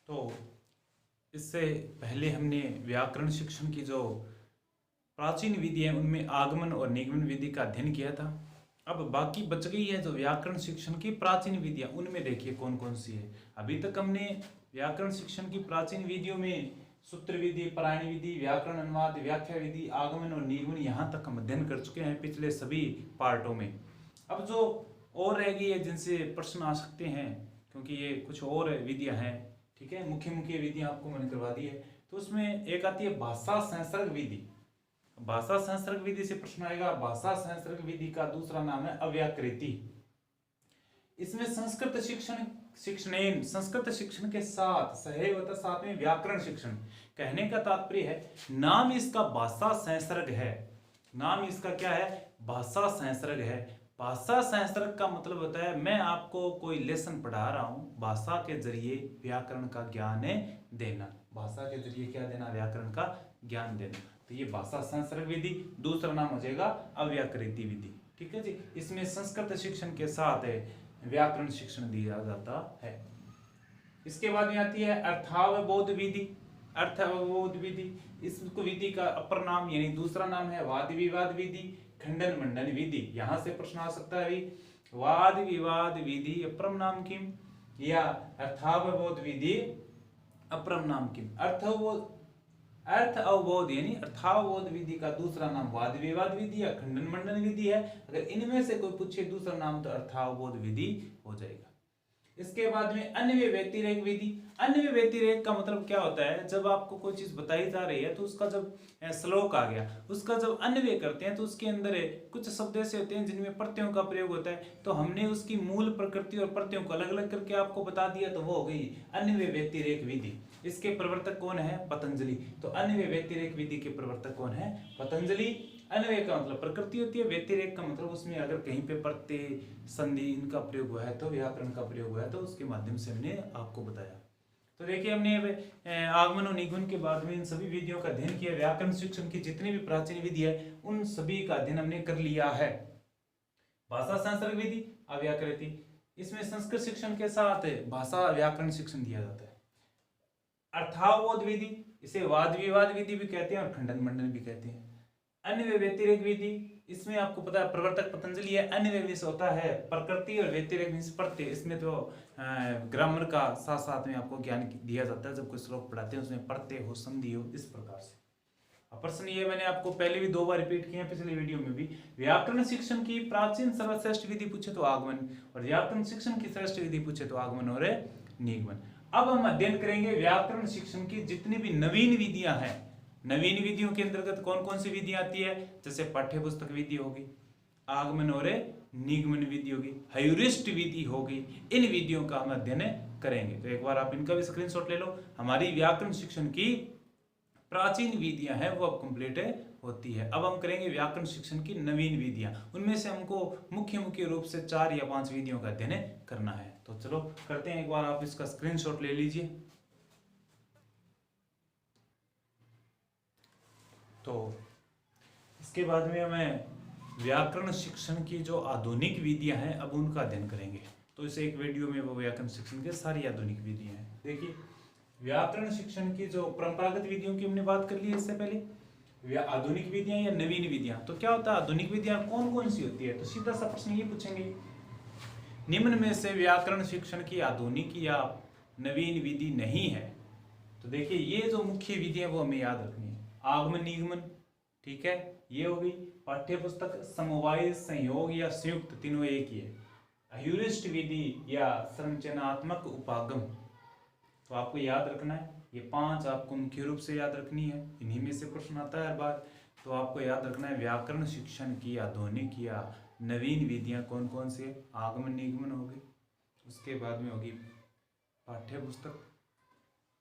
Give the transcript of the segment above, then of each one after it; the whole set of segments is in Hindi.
तो इससे पहले हमने व्याकरण शिक्षण की जो प्राचीन विधि है उनमें आगमन और निगमन विधि का अध्ययन किया था। अब बाकी बच गई है जो व्याकरण शिक्षण की प्राचीन विधियां, उनमें देखिए कौन कौन सी है। अभी तक हमने व्याकरण शिक्षण की प्राचीन विधियों में सूत्र विधि, परायण विधि, व्याकरण अनुवाद, व्याख्या विधि, आगमन और निगमन यहाँ तक हम अध्ययन कर चुके हैं पिछले सभी पार्टों में। अब जो और रह गई है जिनसे प्रश्न आ सकते हैं, क्योंकि ये कुछ और विधियां हैं, ठीक है, मुख्य मुख्य विधियां आपको मैंने करवा दी है। तो उसमें एक आती है भाषा संसर्ग विधि। भाषा संसर्ग विधि से प्रश्न आएगा। भाषा संसर्ग विधि का दूसरा नाम है अव्याकृति। इसमें संस्कृत शिक्षण के साथ सहैव साथ में व्याकरण शिक्षण। कहने का तात्पर्य है नाम इसका भाषा संसर्ग है। नाम इसका क्या है? भाषा संसर्ग है। भाषा संसर्ग का मतलब होता है मैं आपको कोई लेसन पढ़ा रहा हूं, भाषा के जरिए व्याकरण का ज्ञान देना। भाषा के जरिए क्या देना? व्याकरण का ज्ञान देना। तो ये भाषा संसर्ग विधि। दूसरा नाम हो जाएगा अव्याकृति विधि। ठीक है जी। इसमें संस्कृत शिक्षण के साथ व्याकरण शिक्षण दिया जाता है। इसके बाद में आती है अर्थावबोध विधि। अर्थावबोध विधि, इसको विधि का अपर नाम यानी दूसरा नाम है वाद विवाद विधि, खंडन मंडन विधि। यहां से प्रश्न आ सकता है वाद विवाद विधि अपरम नाम किम, या अर्थावबोध विधि अपरम नाम किम। अर्थ अवबोध यानी अर्थावबोध विधि का दूसरा नाम वाद विवाद विधि या खंडन मंडन विधि है। अगर इनमें से कोई पूछे दूसरा नाम तो अर्थावबोध विधि हो जाएगा। इसके बाद में अन्वय व्यतिरेक विधि। अन्वय व्यतिरेक का मतलब क्या होता है? जब आपको कोई चीज बताई जा रही है तो उसका जब श्लोक आ गया, उसका जब अन्वय करते हैं तो उसके अंदर कुछ शब्द ऐसे होते हैं जिनमें प्रत्ययों का प्रयोग होता है। तो हमने उसकी मूल प्रकृति और प्रत्ययों को अलग अलग करके आपको बता दिया, तो वो हो गई अन्वय व्यतिरेक विधि। इसके प्रवर्तक कौन है? पतंजलि। तो अन्वय व्यतिरेक विधि के प्रवर्तक कौन है? पतंजलि। अन्वय का मतलब प्रकृति होती है, व्यतिरेक का मतलब उसमें अगर कहीं पे प्रत्यय, संधि इनका प्रयोग हुआ है तो व्याकरण का प्रयोग हुआ है, तो उसके माध्यम से हमने आपको बताया। तो देखिए हमने आगमन और निगमन के बाद में इन सभी विधियों का अध्ययन किया। व्याकरण शिक्षण की जितनी भी प्राचीन विधि है उन सभी का अध्ययन हमने कर लिया है। भाषा संसर्ग विधि अव्याकृति, इसमें संस्कृत शिक्षण के साथ भाषा व्याकरण शिक्षण दिया जाता है। अर्थावबोध विधि, इसे वाद विवाद विधि भी कहते हैं और खंडन मंडन भी कहते हैं। अन्वय व्यतिरेक विधि, इसमें आपको पता है प्रवर्तक पतंजलि है। अन्वय में होता है प्रकृति और व्यतिरेक में प्रत्यय। इसमें तो ग्रामर का साथ साथ में आपको ज्ञान दिया जाता है। जब कोई श्लोक पढ़ाते हैं उसमें प्रत्यय हो, संधि हो, इस प्रकार से। प्रश्न ये मैंने आपको पहले भी 2 बार रिपीट किया, पिछले वीडियो में भी। व्याकरण शिक्षण की प्राचीन सर्वश्रेष्ठ विधि पूछे तो आगमन, और व्याकरण शिक्षण की श्रेष्ठ विधि पूछे तो आगमन और निगमन। अब हम अध्ययन करेंगे व्याकरण शिक्षण की जितनी भी नवीन विधियां हैं। नवीन विधियों के अंतर्गत कौन कौन सी विधियां आती है? जैसे पाठ्य पुस्तक विधि होगी, आगमन और निगमन विधि होगी, हयूरिस्ट विधि होगी। इन विधियों का हम अध्ययन करेंगे। तो एक बार आप इनका भी स्क्रीनशॉट ले लो। हमारी व्याकरण शिक्षण की प्राचीन विधियां हैं वो अब कंप्लीट होती है। अब हम करेंगे व्याकरण शिक्षण की नवीन विधियां। उनमें से हमको मुख्य रूप से 4 या 5 विधियों का अध्ययन करना है। तो चलो करते हैं। एक बार आप इसका स्क्रीनशॉट ले लीजिए। तो इसके बाद में हमें व्याकरण शिक्षण की जो आधुनिक विधियां हैं अब उनका अध्ययन करेंगे। तो इस एक वीडियो में वो व्याकरण शिक्षण की सारी आधुनिक विधियां हैं। देखिए व्याकरण शिक्षण की जो परंपरागत विधियों की हमने बात कर ली इससे पहले। आधुनिक विधियां या नवीन विधियां, तो क्या होता है? आधुनिक विधियां कौन कौन सी होती है? तो सीधा सा प्रश्न ये पूछेंगे, निम्न में से व्याकरण शिक्षण की आधुनिक या नवीन विधि नहीं है। तो देखिए ये जो मुख्य विधि है वो हमें याद रखनी है। आगमन निगमन, ठीक है, ये होगी। पाठ्य पुस्तक, समवाय, संयोग या संयुक्त, तीनों एक ही है। ह्यूरिस्ट विधि या संरचनात्मक उपागम, तो आपको याद रखना है। ये 5 आपको मुख्य रूप से याद रखनी है। इन्हीं में से प्रश्न आता है हर बार। तो आपको याद रखना है व्याकरण शिक्षण की आधुनिक या नवीन विधियां कौन कौन सी है। आगमन निगमन होगी, उसके बाद में होगी पाठ्य पुस्तक,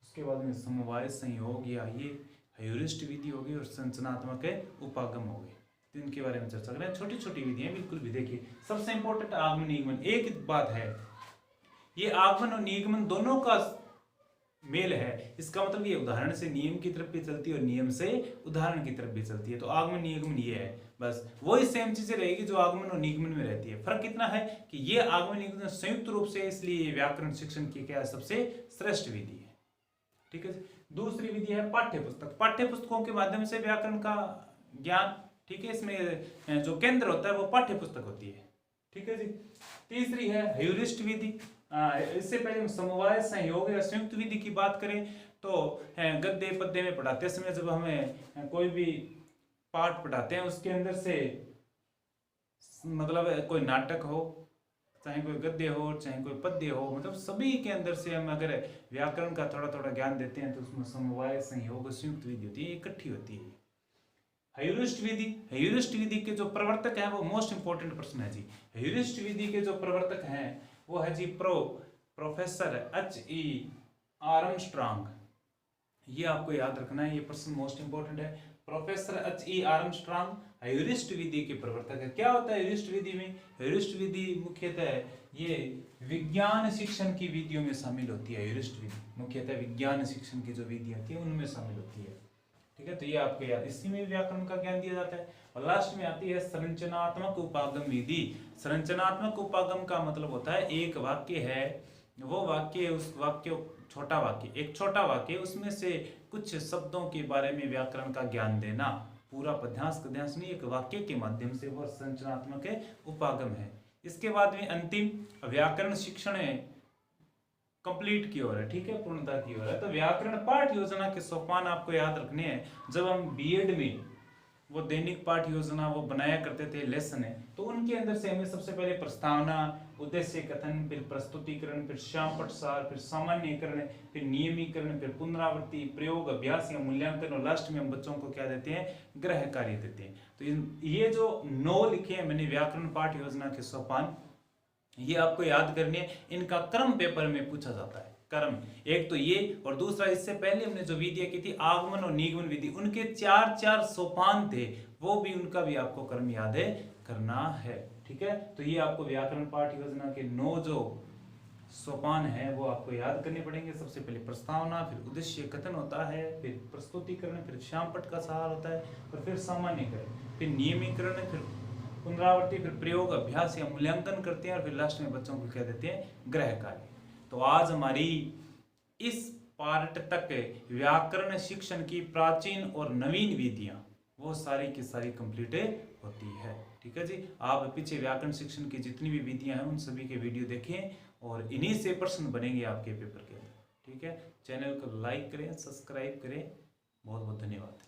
उसके बाद में समवाय, संयोग या ये ह्यूरिस्ट विधि होगी, और संरचनात्मक उपागम होगी। तो इनके बारे में चर्चा करें। छोटी छोटी विधियां बिल्कुल भी। देखिए सबसे इंपॉर्टेंट आगमन निगमन। एक बात है, ये आगमन और निगमन दोनों का मेल है। इसका मतलब ये उदाहरण से नियम की तरफ भी चलती है और नियम से उदाहरण की तरफ भी चलती है। तो आगमन निगमन ये है, बस वही सेम चीजें रहेगी जो आगमन और निगमन में रहती है। फर्क इतना है कि ये आगमन निगमन संयुक्त रूप से, इसलिए व्याकरण शिक्षण की क्या सबसे श्रेष्ठ विधि है। ठीक है जी। दूसरी विधि है पाठ्य पुस्तक। पाठ्य पुस्तकों के माध्यम से व्याकरण का ज्ञान, ठीक है, इसमें जो केंद्र होता है वो पाठ्य पुस्तक होती है, ठीक है जी। तीसरी है ह्यूरिस्ट विधि। इससे पहले हम समवाय, संयोग या संयुक्त विधि की बात करें तो गद्य पद्य में पढ़ाते समय जब हमें कोई भी पाठ पढ़ाते हैं उसके अंदर से मतलब कोई नाटक हो, चाहे कोई गद्य हो, चाहे कोई पद्य हो, मतलब सभी के अंदर से हम अगर व्याकरण का थोड़ा थोड़ा ज्ञान देते हैं तो उसमें समवाय, संयोग, संयुक्त विधि होती है, इकट्ठी होती है। ह्यूरिस्ट विधि, ह्यूरिस्ट विधि के जो प्रवर्तक हैं वो मोस्ट इंपोर्टेंट प्रश्न है जी। ह्यूरिस्ट विधि के जो प्रवर्तक हैं वो है जी प्रोफेसर H.E. आर्मस्ट्रांग। ये आपको याद रखना है, ये प्रश्न मोस्ट इंपोर्टेंट है। Professor H.E. आर्मस्ट्रांग ह्यूरिस्ट विधि के प्रवर्तक है। क्या होता है ह्यूरिस्ट विधि में? ह्यूरिस्ट विधि मुख्यतः ये विज्ञान शिक्षण की विधियों में शामिल होती है। ह्यूरिस्ट विधि मुख्यतः विज्ञान शिक्षण की जो विधि आती है उनमें शामिल होती है, ठीक है। तो ये आपको याद, इसी में व्याकरण का ज्ञान दिया जाता है। और लास्ट में आती है संरचनात्मक उपागम विधि। संरचनात्मक उपागम का मतलब होता है एक वाक्य है, वो वाक्य, उस वाक्य छोटा वाक्य, एक छोटा वाक्य, उसमें से कुछ शब्दों के बारे में व्याकरण का ज्ञान देना, पूरा पद्यांश गद्यांश नहीं, एक वाक्य के माध्यम से, वो संरचनात्मक उपागम है। इसके बाद में अंतिम व्याकरण शिक्षण कंप्लीट की ओर है, ठीक है, पूर्णता की ओर है। तो व्याकरण पाठ योजना के सोपान आपको याद रखने हैं। जब हम बीएड में वो दैनिक पाठ योजना वो बनाया करते थे, लेसन है, तो उनके अंदर से हमें सबसे पहले प्रस्तावना, उद्देश्य कथन, फिर प्रस्तुतिकरण, फिर श्यामपट सार, फिर सामान्यकरण, फिर नियमीकरण, फिर पुनरावृत्ति, प्रयोग, अभ्यास या मूल्यांकन, और लास्ट में हम बच्चों को क्या देते हैं? गृह कार्य देते हैं। तो ये जो 9 लिखे हैं मैंने व्याकरण पाठ योजना के सोपान, ये आपको याद करनी है। इनका क्रम पेपर में पूछा जाता है, क्रम। एक तो ये, और दूसरा इससे पहले हमने जो विधियां की थी आगमन और निगमन विधि, उनके 4 सोपान थे, वो भी, उनका भी आपको क्रम याद है करना है, ठीक है। तो ये आपको व्याकरण पाठ योजना के 9 जो सोपान है वो आपको याद करने पड़ेंगे। सबसे पहले प्रस्तावना, फिर उद्देश्य कथन होता है, फिर प्रस्तुतिकरण, फिर श्यामपट का सहार होता है, और फिर सामान्यकरण, फिर नियमीकरण, फिर पुनरावृत्ति, फिर प्रयोग, अभ्यास या मूल्यांकन करते हैं, और फिर लास्ट में बच्चों को क्या देते हैं? गृह कार्य। तो आज हमारी इस पार्ट तक व्याकरण शिक्षण की प्राचीन और नवीन विधियां वो सारी की सारी कंप्लीट होती है, ठीक है जी। आप पीछे व्याकरण शिक्षण की जितनी भी विधियां हैं उन सभी के वीडियो देखें, और इन्हीं से प्रश्न बनेंगे आपके पेपर के, ठीक है। चैनल को लाइक करें, सब्सक्राइब करें। बहुत बहुत धन्यवाद।